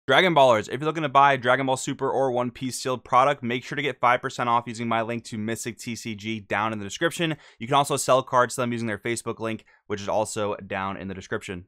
Dragon Ballers, if you're looking to buy Dragon Ball Super or One Piece sealed product, make sure to get 5% off using my link to Mystic TCG down in the description. You can also sell cards to them using their Facebook link, which is also down in the description.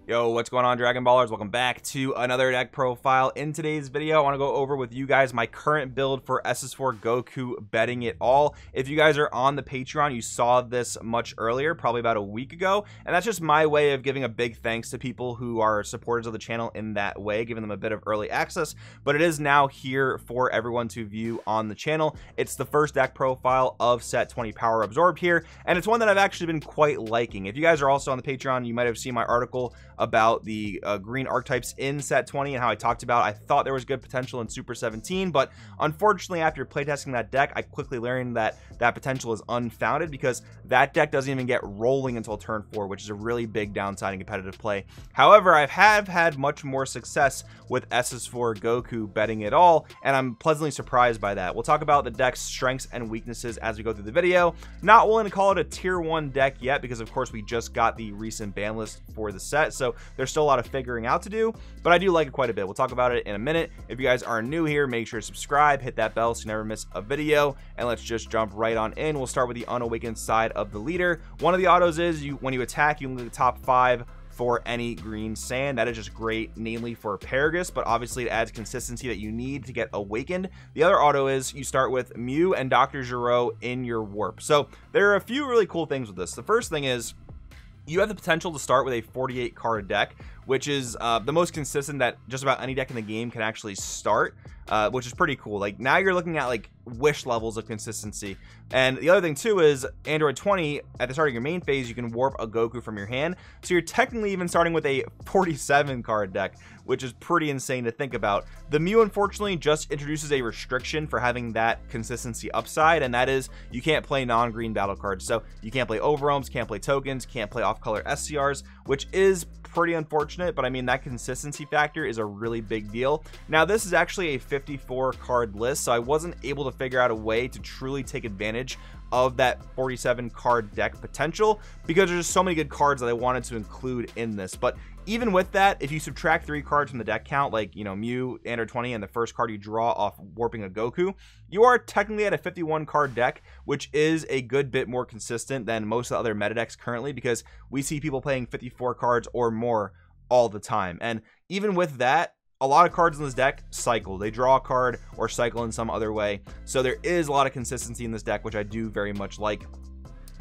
Yo, what's going on, Dragon Ballers? Welcome back to another deck profile. In today's video, I want to go over with you guys my current build for SS4 Goku betting it all. If you guys are on the Patreon, you saw this much earlier, probably about a week ago, and that's just my way of giving a big thanks to people who are supporters of the channel in that way, giving them a bit of early access, but it is now here for everyone to view on the channel. It's the first deck profile of set 20 Power Absorbed here, and it's one that I've actually been quite liking. If you guys are also on the Patreon, you might have seen my article about the green archetypes in set 20 and how I talked about I thought there was good potential in Super 17, but unfortunately after playtesting that deck, I quickly learned that that potential is unfounded because that deck doesn't even get rolling until turn 4, which is a really big downside in competitive play. However, I have had much more success with SS4 Goku betting it all, and I'm pleasantly surprised by that. We'll talk about the deck's strengths and weaknesses as we go through the video. Not willing to call it a tier 1 deck yet because of course we just got the recent ban list for the set, so there's still a lot of figuring out to do, but I do like it quite a bit. We'll talk about it in a minute. If you guys are new here, make sure to subscribe, hit that bell so you never miss a video, and let's just jump right on in. We'll start with the unawakened side of the leader. One of the autos is when you attack, you can look at the top 5 for any green sand. That is just great, namely for Paragus, but obviously it adds consistency that you need to get awakened. The other auto is you start with Mew and Dr. Gero in your warp. So there are a few really cool things with this. The first thing is you have the potential to start with a 48 card deck, which is the most consistent that just about any deck in the game can actually start, which is pretty cool. Like now you're looking at like wish levels of consistency. And the other thing too is Android 20 at the start of your main phase, you can warp a Goku from your hand. So you're technically even starting with a 47 card deck, which is pretty insane to think about. The Mew unfortunately just introduces a restriction for having that consistency upside, and that is you can't play non-green battle cards. So you can't play Overwhelms, can't play tokens, can't play off-color SCRs, which is pretty unfortunate, but I mean that consistency factor is a really big deal. Now this is actually a 54 card list, so I wasn't able to figure out a way to truly take advantage of that 47 card deck potential because there's just so many good cards that I wanted to include in this. But even with that, if you subtract 3 cards from the deck count, like, you know, Mew, Android 20, and the first card you draw off warping a Goku, you are technically at a 51 card deck, which is a good bit more consistent than most of the other meta decks currently, because we see people playing 54 cards or more all the time. And even with that, a lot of cards in this deck cycle. They draw a card or cycle in some other way. So there is a lot of consistency in this deck, which I do very much like.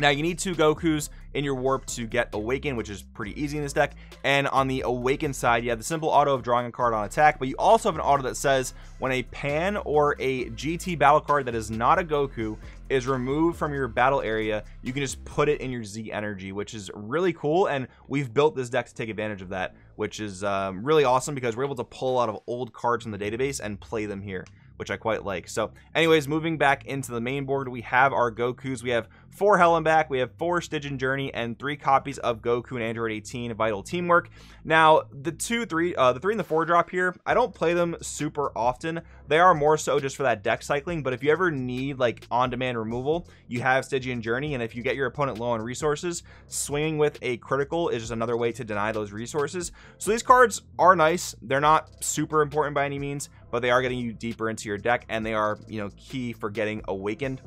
Now you need 2 Gokus in your warp to get Awaken, which is pretty easy in this deck. And on the Awaken side, you have the simple auto of drawing a card on attack, but you also have an auto that says when a Pan or a GT battle card that is not a Goku is removed from your battle area, you can just put it in your Z energy, which is really cool. And we've built this deck to take advantage of that, which is really awesome because we're able to pull out of old cards from the database and play them here, which I quite like. So anyways, moving back into the main board, we have our Gokus. We have 4 Hell and Back, we have 4 Stygian Journey, and 3 copies of Goku and Android 18 Vital Teamwork. Now the 3 and the 4 drop here, I don't play them super often. They are more so just for that deck cycling, but if you ever need like on-demand removal, you have Stygian Journey, and if you get your opponent low on resources, swinging with a critical is just another way to deny those resources. So these cards are nice. They're not super important by any means, but they are getting you deeper into your deck, and they are, you know, key for getting awakened.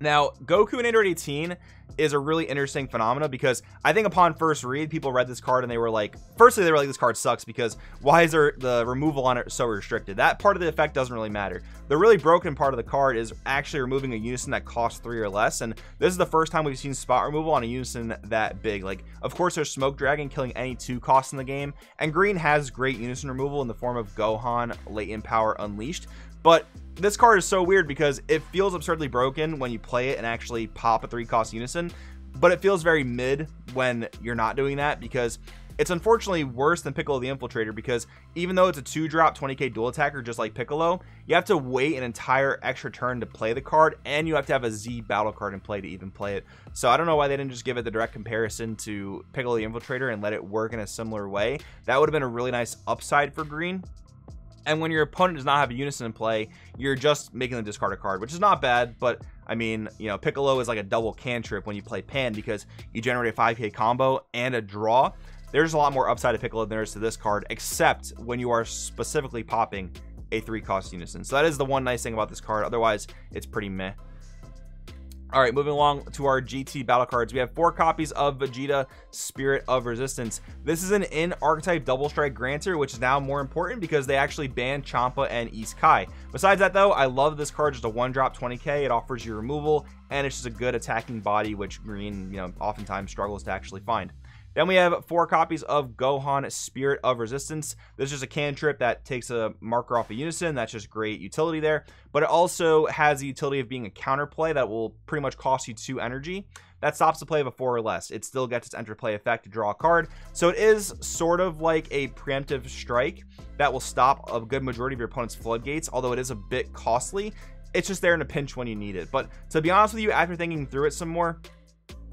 Now, Goku and Android 18 is a really interesting phenomena because I think upon first read, people read this card and they were like, firstly, they were like, this card sucks because why is there the removal on it so restricted? That part of the effect doesn't really matter. The really broken part of the card is actually removing a unison that costs 3 or less, and this is the first time we've seen spot removal on a unison that big. Like, of course, there's Smoke Dragon killing any 2 costs in the game, and green has great unison removal in the form of Gohan, Latent Power Unleashed. But this card is so weird because it feels absurdly broken when you play it and actually pop a 3-cost unison, but it feels very mid when you're not doing that because it's unfortunately worse than Piccolo the Infiltrator, because even though it's a 2-drop 20k dual attacker just like Piccolo, you have to wait an entire extra turn to play the card, and you have to have a Z battle card in play to even play it. So I don't know why they didn't just give it the direct comparison to Piccolo the Infiltrator and let it work in a similar way. That would have been a really nice upside for green. And when your opponent does not have a unison in play, you're just making them discard a card, which is not bad, but I mean, you know, Piccolo is like a double cantrip when you play Pan because you generate a 5k combo and a draw. There's a lot more upside to Piccolo than there is to this card, except when you are specifically popping a 3-cost unison. So that is the one nice thing about this card. Otherwise, it's pretty meh. All right, moving along to our GT battle cards. We have 4 copies of Vegeta, Spirit of Resistance. This is an in-archetype double strike granter, which is now more important because they actually banned Champa and East Kai. Besides that, though, I love this card. Just a 1-drop 20k. It offers you removal, and it's just a good attacking body, which green, you know, oftentimes struggles to actually find. Then we have 4 copies of Gohan, Spirit of Resistance. This is just a cantrip that takes a marker off a unison. That's just great utility there. But it also has the utility of being a counterplay that will pretty much cost you 2 energy. That stops the play of a 4 or less. It still gets its enter play effect to draw a card. So it is sort of like a preemptive strike that will stop a good majority of your opponent's floodgates, although it is a bit costly. It's just there in a pinch when you need it. But to be honest with you, after thinking through it some more,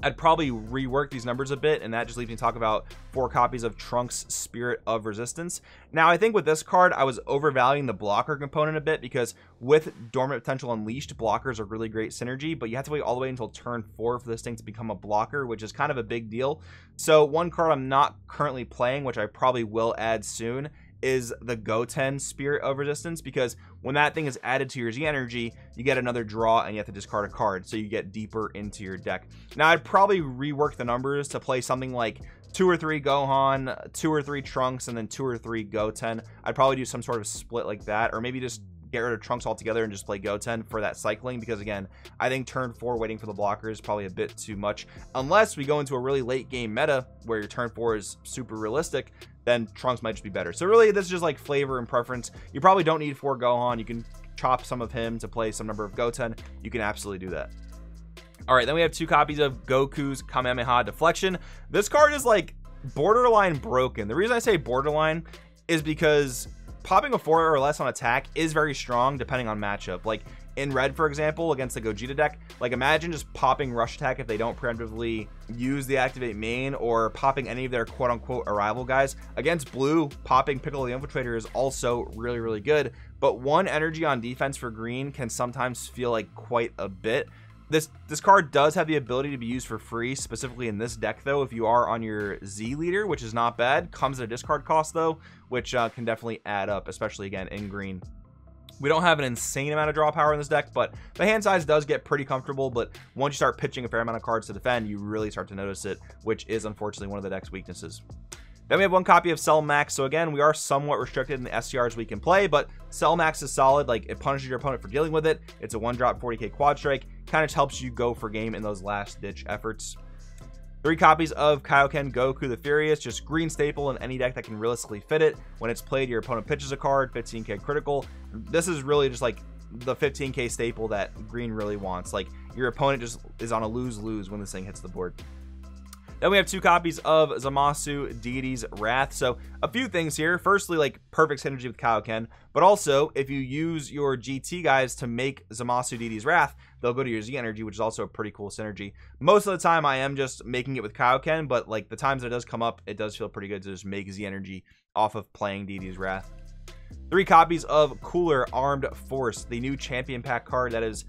I'd probably rework these numbers a bit, and that just leaves me to talk about 4 copies of Trunks, Spirit of Resistance. Now, I think with this card, I was overvaluing the blocker component a bit because with Dormant Potential Unleashed, blockers are really great synergy, but you have to wait all the way until turn 4 for this thing to become a blocker, which is kind of a big deal. So one card I'm not currently playing, which I probably will add soon, is the Goten, Spirit of Resistance, because when that thing is added to your Z energy, you get another draw and you have to discard a card, so you get deeper into your deck. Now, I'd probably rework the numbers to play something like 2 or 3 Gohan, 2 or 3 Trunks, and then 2 or 3 Goten. I'd probably do some sort of split like that, or maybe just get rid of Trunks altogether and just play Goten for that cycling, because again, I think turn 4 waiting for the blocker is probably a bit too much, unless we go into a really late game meta where your turn 4 is super realistic. Then Trunks might just be better. So really, this is just like flavor and preference. You probably don't need 4 Gohan. You can chop some of him to play some number of Goten. You can absolutely do that. All right, then we have 2 copies of Goku's Kamehameha Deflection. This card is like borderline broken. The reason I say borderline is because popping a 4 or less on attack is very strong depending on matchup. Like in red, for example, against the Gogeta deck, like imagine just popping rush attack if they don't preemptively use the activate main, or popping any of their quote-unquote arrival guys. Against blue, popping Piccolo the Infiltrator is also really, really good, but 1 energy on defense for green can sometimes feel like quite a bit. This card does have the ability to be used for free, specifically in this deck, though, if you are on your Z leader, which is not bad. Comes at a discard cost, though, which can definitely add up, especially, again, in green. We don't have an insane amount of draw power in this deck, but the hand size does get pretty comfortable. But once you start pitching a fair amount of cards to defend, you really start to notice it, which is unfortunately one of the deck's weaknesses. Then we have 1 copy of Cell Max. So again, we are somewhat restricted in the SCRs we can play, but Cell Max is solid. Like, it punishes your opponent for dealing with it. It's a 1-drop 40k quad strike. Kind of helps you go for game in those last ditch efforts. 3 copies of Kaioken Goku the Furious, just green staple in any deck that can realistically fit it. When it's played, your opponent pitches a card, 15k critical. This is really just like the 15k staple that green really wants. Like, your opponent just is on a lose-lose when this thing hits the board. Then we have 2 copies of Zamasu Deity's Wrath. So a few things here. Firstly, like perfect synergy with Kaioken, but also if you use your GT guys to make Zamasu Deity's Wrath, they'll go to your Z energy, which is also a pretty cool synergy. Most of the time I am just making it with Kaioken, but like the times that it does come up, it does feel pretty good to just make Z energy off of playing Deity's Wrath. 3 copies of Cooler Armed Force, the new champion pack card that is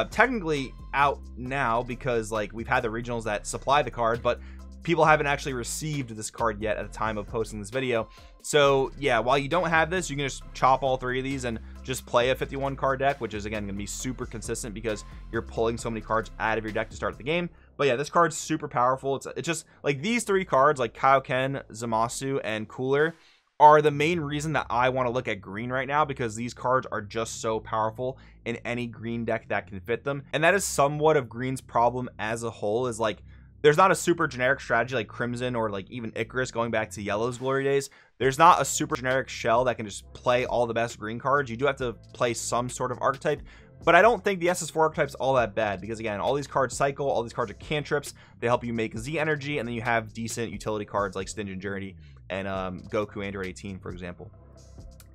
technically out now because like we've had the regionals that supply the card, but people haven't actually received this card yet at the time of posting this video. So yeah, while you don't have this, you can just chop all 3 of these and just play a 51 card deck, which is again going to be super consistent because you're pulling so many cards out of your deck to start the game. But yeah, this card's super powerful. It's just like these 3 cards, like Kaioken, Zamasu, and Cooler, are the main reason that I want to look at green right now, because these cards are just so powerful in any green deck that can fit them. And that is somewhat of green's problem as a whole, is like there's not a super generic strategy like Crimson or like even Icarus going back to Yellow's glory days. There's not a super generic shell that can just play all the best green cards. You do have to play some sort of archetype, but I don't think the SS4 archetype's all that bad, because again, all these cards cycle, all these cards are cantrips. They help you make Z energy, and then you have decent utility cards like Stinging Journey and Goku Android 18, for example.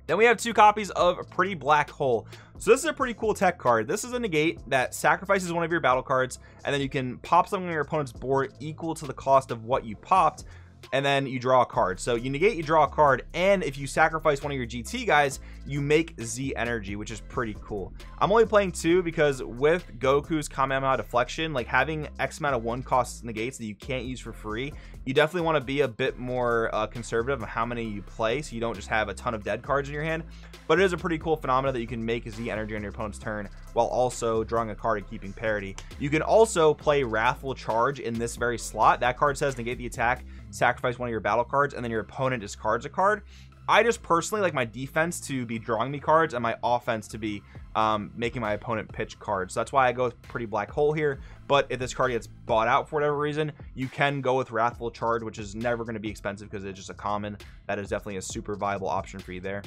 Then we have 2 copies of Pretty Black Hole. So this is a pretty cool tech card. This is a negate that sacrifices one of your battle cards, and then you can pop something on your opponent's board equal to the cost of what you popped. and then you draw a card. So you negate, you draw a card, and if you sacrifice one of your GT guys, you make Z energy, which is pretty cool. I'm only playing 2 because with Goku's Kamehameha deflection, like having X amount of 1-cost negates that you can't use for free, you definitely want to be a bit more conservative of how many you play, so you don't just have a ton of dead cards in your hand. But it is a pretty cool phenomenon that you can make Z energy on your opponent's turn while also drawing a card and keeping parity. You can also play Wrathful Charge in this very slot. That card says negate the attack, sacrifice one of your battle cards, and then your opponent discards a card. I just personally like my defense to be drawing me cards and my offense to be making my opponent pitch cards. So that's why I go with Pretty Black Hole here. But if this card gets bought out for whatever reason, you can go with Wrathful Charge, which is never going to be expensive because it's just a common. That is definitely a super viable option for you there.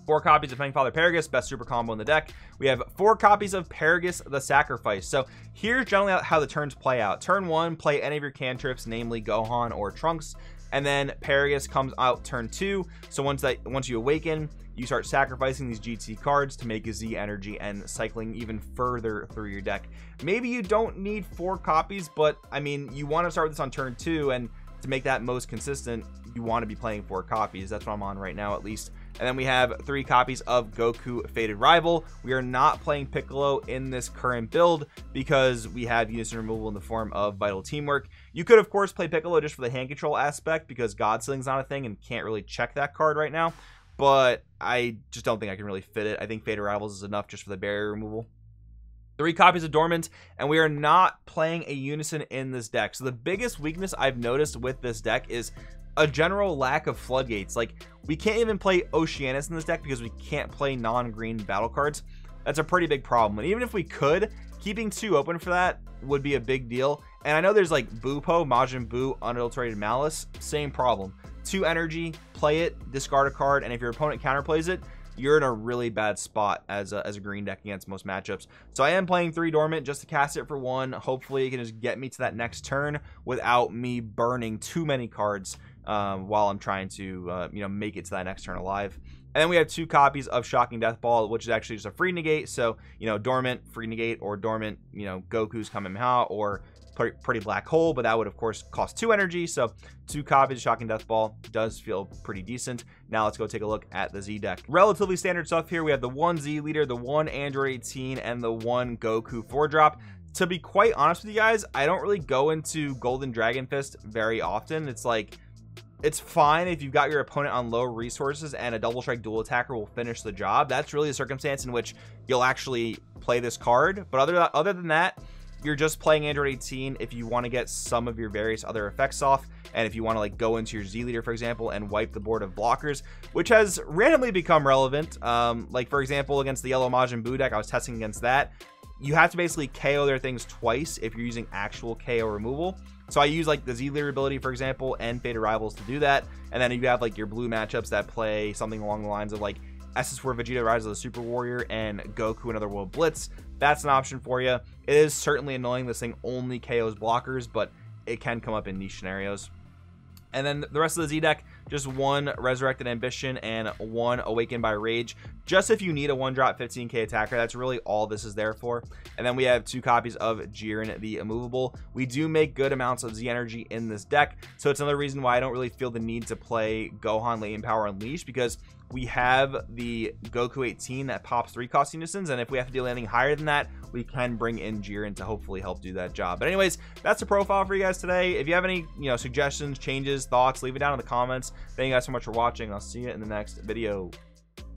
4 copies of Fang Father Paragus, best super combo in the deck. We have 4 copies of Paragus the Sacrifice. So here's generally how the turns play out. Turn 1, play any of your cantrips, namely Gohan or Trunks, and then Paragus comes out turn 2. So once you awaken, you start sacrificing these GT cards to make a Z energy and cycling even further through your deck. Maybe you don't need 4 copies, but I mean, you want to start with this on turn 2, and to make that most consistent, you want to be playing 4 copies. That's what I'm on right now, at least. And then we have 3 copies of Goku Faded Rival. We are not playing Piccolo in this current build because we have unison removal in the form of Vital Teamwork. You could, of course, play Piccolo just for the hand control aspect because God Sealing's not a thing and can't really check that card right now. But I just don't think I can really fit it. I think Faded Rivals is enough just for the barrier removal. 3 copies of Dormant, and we are not playing a unison in this deck. So the biggest weakness I've noticed with this deck is a general lack of floodgates. Like, we can't even play Oceanus in this deck because we can't play non-green battle cards. That's a pretty big problem. And even if we could, keeping 2 open for that would be a big deal. And I know there's like Bupo, Majin Buu, Unadulterated Malice, same problem. 2 energy, play it, discard a card, and if your opponent counterplays it, you're in a really bad spot as a green deck against most matchups. So I am playing 3 Dormant just to cast it for 1. Hopefully it can just get me to that next turn without me burning too many cards while I'm trying to make it to that next turn alive. And then we have 2 copies of Shocking Death Ball, which is actually just a free negate. So Dormant free negate, or Dormant Goku's Kamehameha, or Pretty Black Hole, but that would of course cost 2 energy. So 2 copies of Shocking Death Ball does feel pretty decent. Now let's go take a look at the Z deck. Relatively standard stuff here. We have the 1 Z leader, the 1 Android 18, and the 1 Goku 4-drop. To be quite honest with you guys, I don't really go into Golden Dragon Fist very often. It's like, it's fine if you've got your opponent on low resources and a double strike dual attacker will finish the job. That's really a circumstance in which you'll actually play this card. But other than that, you're just playing Android 18 if you want to get some of your various other effects off, and if you want to like go into your Z leader, for example, and wipe the board of blockers, which has randomly become relevant. Like for example, against the yellow Majin Buu deck, I was testing against that. You have to basically KO their things twice if you're using actual KO removal. So I use like the Z leader ability, for example, and Faded Rivals to do that. And then you have like your blue matchups that play something along the lines of like SS4 Vegeta Rise of the Super Warrior and Goku Another World Blitz. That's an option for you. It is certainly annoying this thing only KOs blockers, but it can come up in niche scenarios. And then the rest of the Z deck, just 1 Resurrected Ambition and 1 Awakened by Rage. Just if you need a 1-drop 15k attacker, that's really all this is there for. And then we have 2 copies of Jiren the Immovable. We do make good amounts of Z energy in this deck, so it's another reason why I don't really feel the need to play Gohan Latent Power Unleashed, because we have the Goku 18 that pops 3 cost unisons, and if we have to deal anything higher than that, we can bring in Jiren to hopefully help do that job. But anyways, that's the profile for you guys today. If you have any suggestions, changes, thoughts, leave it down in the comments. Thank you guys so much for watching. I'll see you in the next video.